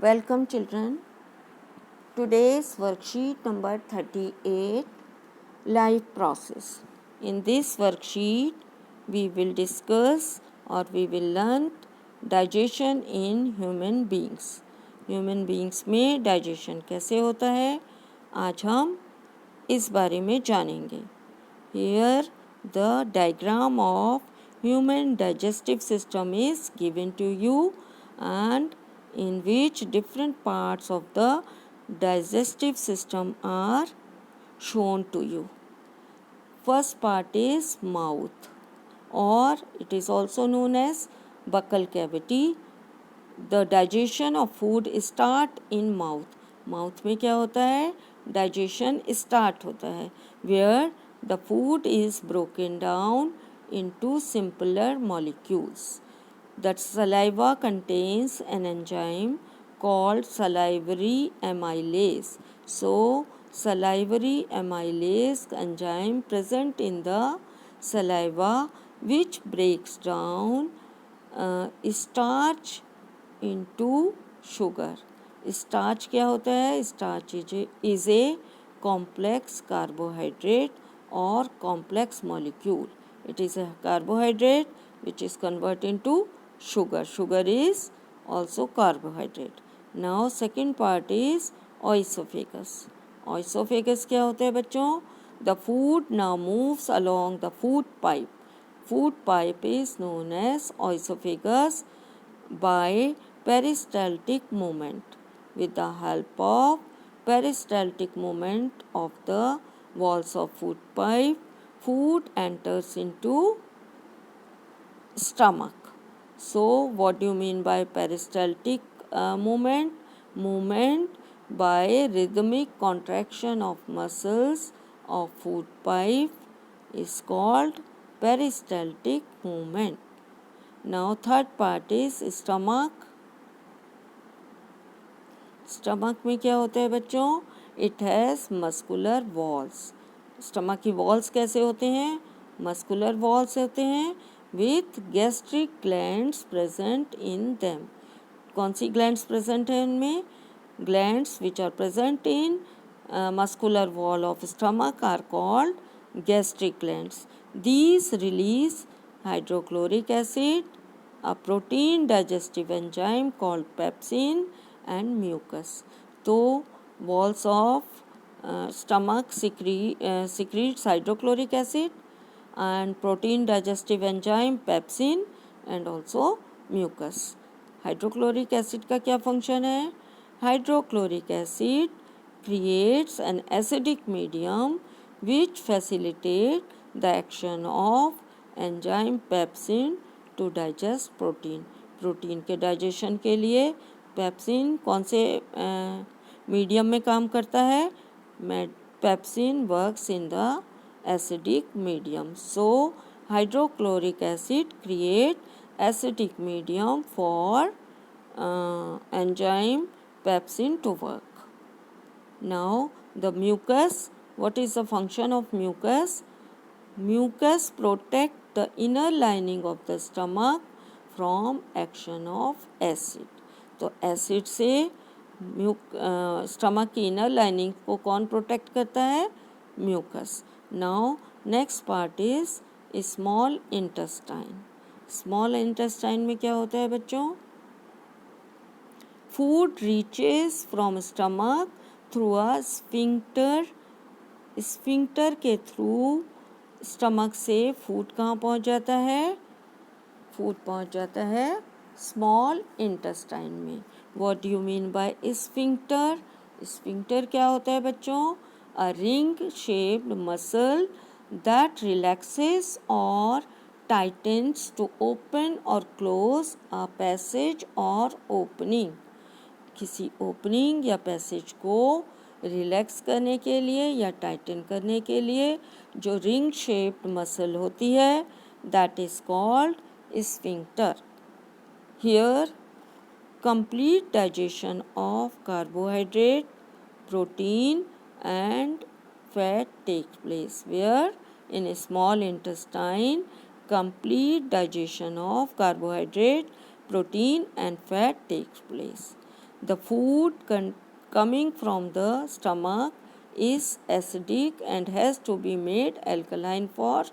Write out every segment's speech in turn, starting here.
Welcome children. Today's worksheet number 38, life process. In this worksheet we will discuss or we will learn digestion in human beings. Human beings में digestion कैसे होता है आज हम इस बारे में जानेंगे. Here the diagram of human digestive system is given to you and in which different parts of the digestive system are shown to you. First part is mouth, or it is also known as buccal cavity. The digestion of food start in mouth. Mouth में क्या होता है? Digestion start होता है, where the food is broken down into simpler molecules. That saliva contains an enzyme called salivary amylase. So salivary amylase enzyme present in the saliva which breaks down starch into sugar. Starch क्या होता है? Starch is a complex carbohydrate और complex molecule. It is a carbohydrate which is converted into sugar. Sugar is also carbohydrate. Now second part is oesophagus. Oesophagus क्या होता है बच्चों? The food now moves along the food pipe. Food pipe is known as oesophagus by peristaltic movement. With the help of peristaltic movement of the walls of food pipe, food enters into stomach. So what do you mean by peristaltic movement? Movement by rhythmic contraction of muscles of food pipe is called peristaltic movement. Now third part is stomach. Stomach में क्या होता है बच्चों? It has muscular walls. Stomach की walls कैसे होते हैं? Muscular walls होते हैं with gastric glands present in them. कौन सी ग्लैंड्स प्रेजेंट है उनमें? Glands which are present in muscular wall of stomach are called gastric glands. These release hydrochloric acid, a protein digestive enzyme called pepsin and mucus. तो walls of stomach secretes hydrochloric acid and protein digestive enzyme pepsin and also mucus. Hydrochloric acid का क्या function है? Hydrochloric acid creates an acidic medium which facilitate the action of enzyme pepsin to digest protein. Protein के digestion के लिए pepsin कौन से medium में काम करता है? Pepsin works in the acidic medium. So hydrochloric acid create acidic medium for enzyme pepsin to work. Now the mucus. what is the function of mucus? Mucus protect the inner lining of the stomach from action of acid. तो acid से stomach की inner lining को कौन protect करता है? Mucus. Now next part is small intestine. Small intestine में क्या होता है बच्चों? Food reaches from stomach through a sphincter. Sphincter के थ्रू स्टमक से फूड कहाँ पहुँच जाता है? फूड पहुँच जाता है स्मॉल इंटेस्टाइन में. What do you mean by sphincter? Sphincter क्या होता है बच्चों? A ring shaped muscle that relaxes और टाइटन्स टू ओपन और क्लोज अ पैसेज और ओपनिंग. किसी ओपनिंग या पैसेज को रिलैक्स करने के लिए या टाइटन करने के लिए जो रिंग शेप्ड मसल होती है that is called sphincter. Here complete digestion of carbohydrate, protein and fat takes place. Where in small intestine complete digestion of carbohydrate, protein and fat takes place. The food coming from the stomach is acidic and has to be made alkaline for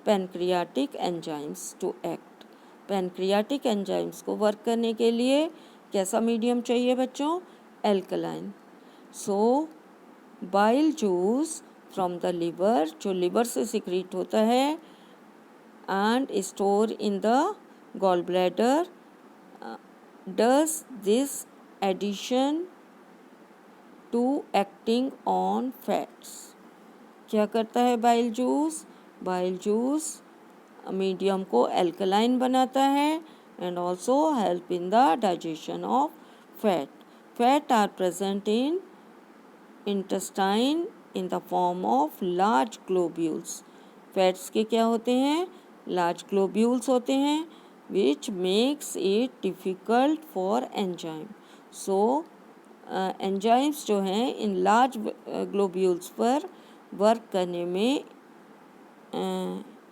pancreatic enzymes to act. Pancreatic enzymes को work करने के लिए कैसा medium चाहिए बच्चों? Alkaline. So bile juice from the liver, जो liver से secrete होता है and store in the gallbladder, does this addition to acting on fats. क्या करता है bile juice? Bile juice medium को एल्कलाइन बनाता है and also help in the digestion of fat. Fat are present in intestine in the form of large globules. Fats के क्या होते हैं? लार्ज ग्लोब्यूल्स होते हैं which makes it difficult for enzyme. So enzymes जो हैं इन लार्ज ग्लोब्यूल्स पर work करने में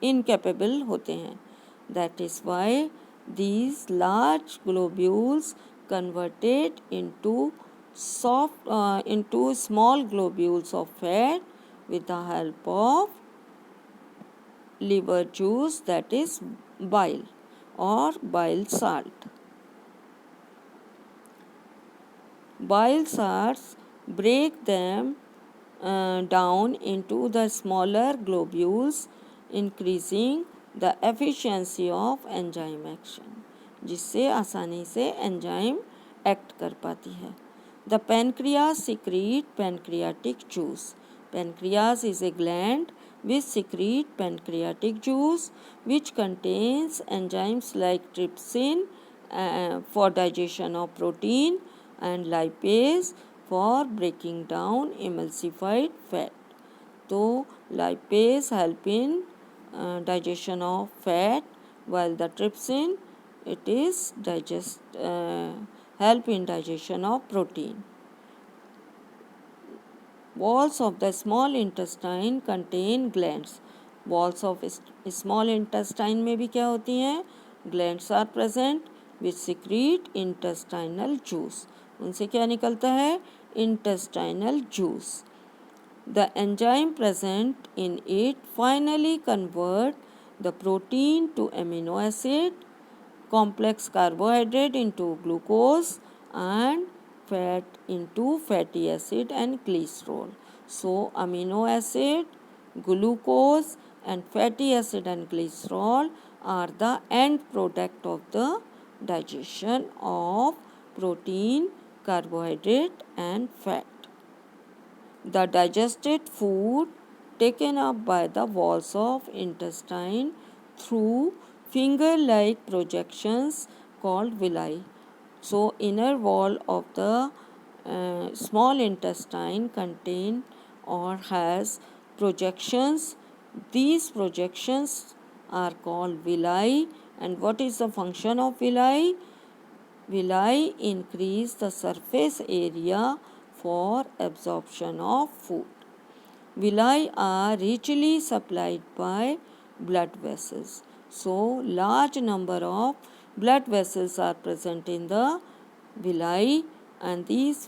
इनकेपेबल होते हैं. That is why these large globules converted into into small globules of fat with the help of liver juice, that is bile or bile salt. Bile salts break them down into the smaller globules, increasing the efficiency of enzyme action, जिससे आसानी से enzyme act कर पाती है. The pancreas secrete pancreatic juice. Pancreas is a gland which secrete pancreatic juice which contains enzymes like trypsin for digestion of protein and lipase for breaking down emulsified fat. तो lipase help in digestion of fat, while the trypsin it is help in digestion of protein. Walls of the small intestine contain glands. Walls of small intestine में भी क्या होती हैं? Glands are present which secrete intestinal juice. उनसे क्या निकलता है? Intestinal juice. The enzyme present in it finally convert the protein to amino acid, complex carbohydrate into glucose, and fat into fatty acid and glycerol. So amino acid, glucose, and fatty acid and glycerol are the end product of the digestion of protein, carbohydrate, and fat. The digested food taken up by the walls of intestine through finger-like projections called villi. So inner wall of the small intestine contain or has projections. These projections are called villi. And what is the function of villi? Villi increase the surface area for absorption of food. Villi are richly supplied by blood vessels. So, large number of blood vessels are present in the villi, and these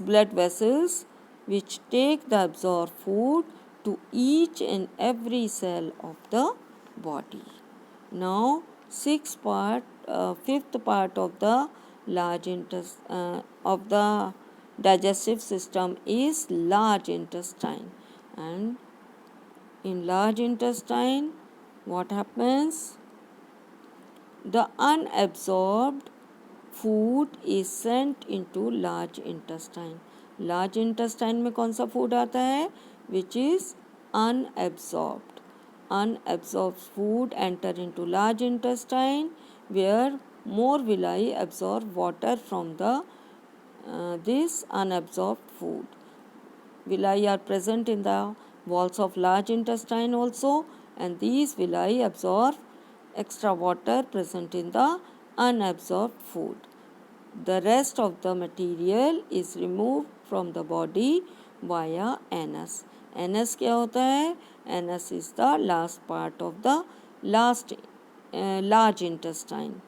blood vessels which take the absorbed food to each and every cell of the body. Now, fifth part of the of the digestive system is large intestine. And in large intestine, what happens? The unabsorbed food is sent into large intestine. Large intestine में कौन सा food आता है? Which is unabsorbed. Unabsorbed food enter into large intestine where more villi absorb water from the this unabsorbed food. Villi are present in the walls of large intestine also, and these villi absorb extra water present in the unabsorbed food. The rest of the material is removed from the body via anus. Anus क्या होता है? Anus is the last part of the large intestine.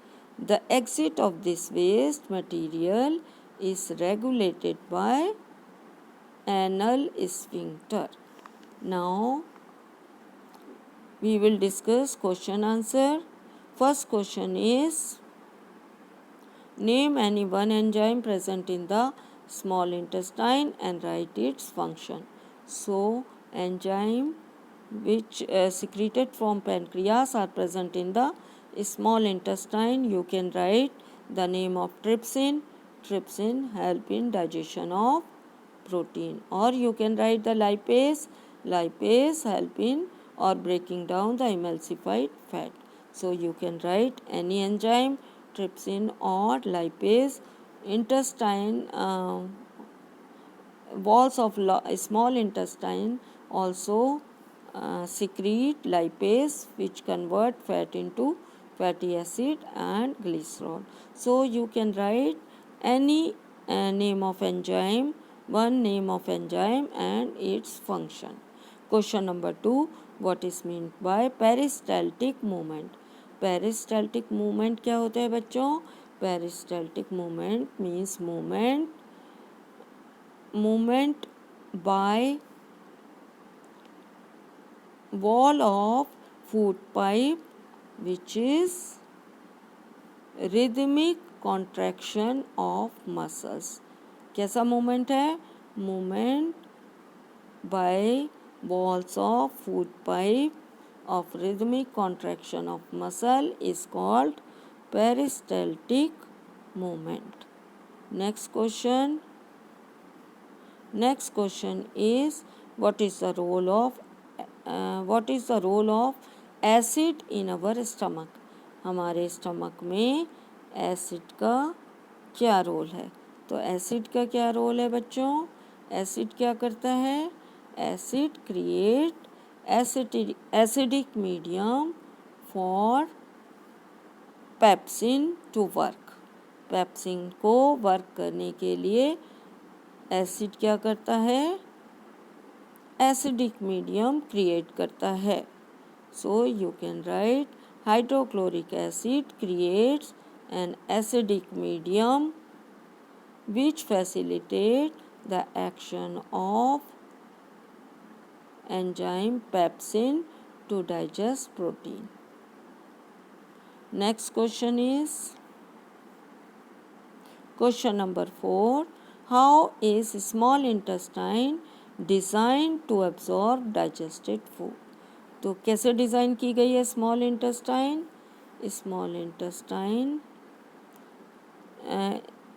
The exit of this waste material is regulated by anal sphincter. Now we will discuss question answer. First question is, name any one enzyme present in the small intestine and write its function. So enzyme which secreted from pancreas are present in the small intestine. You can write the name of trypsin. Trypsin help in digestion of protein, or you can write the lipase. Lipase help in or breaking down the emulsified fat. So you can write any enzyme, trypsin or lipase. Intestine walls of small intestine also secrete lipase, which convert fat into fatty acid and glycerol. So you can write any name of enzyme, one name of enzyme and its function. Question number 2, what is meant by peristaltic movement? Peristaltic movement क्या होता है बच्चों? Peristaltic movement means movement by wall of food pipe, which is rhythmic contraction of muscles. कैसा movement है? Movement by walls of food pipe of rhythmic contraction of muscle is called peristaltic movement. Next question is, what is the role of acid in our stomach? हमारे stomach में acid का क्या role है? तो acid का क्या role है बच्चों? एसिड क्या करता है? Acid create acidic medium for pepsin to work. Pepsin को वर्क करने के लिए एसिड क्या करता है? एसिडिक मीडियम क्रिएट करता है. So you can write hydrochloric acid creates an acidic medium which facilitate the action of enzyme pepsin to digest protein. Next question is question number 4. How is small intestine designed to absorb digested food? तो कैसे design की गई है small intestine? Small intestine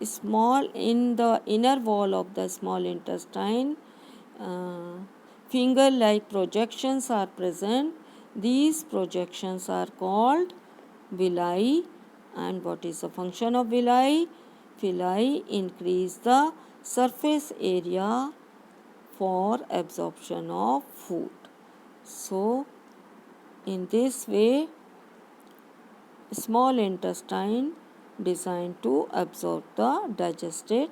small in the inner wall of the small intestine, finger like projections are present. These projections are called villi. And what is the function of villi? Villi increase the surface area for absorption of food. So in this way small intestine designed to absorb the digested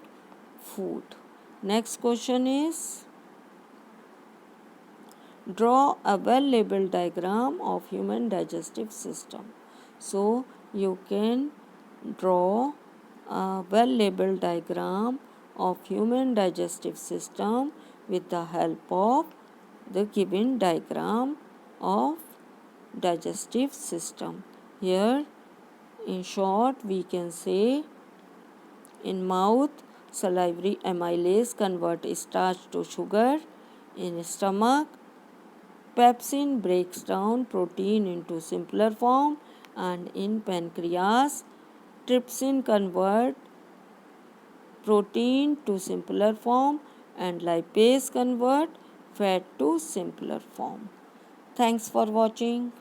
food. Next question is, draw a well-labeled diagram of human digestive system. So you can draw a well-labeled diagram of human digestive system with the help of the given diagram of digestive system. Here in short we can say, in mouth salivary amylase convert starch to sugar. In stomach pepsin breaks down protein into simpler form, and in pancreas trypsin convert protein to simpler form and lipase convert fat to simpler form. Thanks for watching.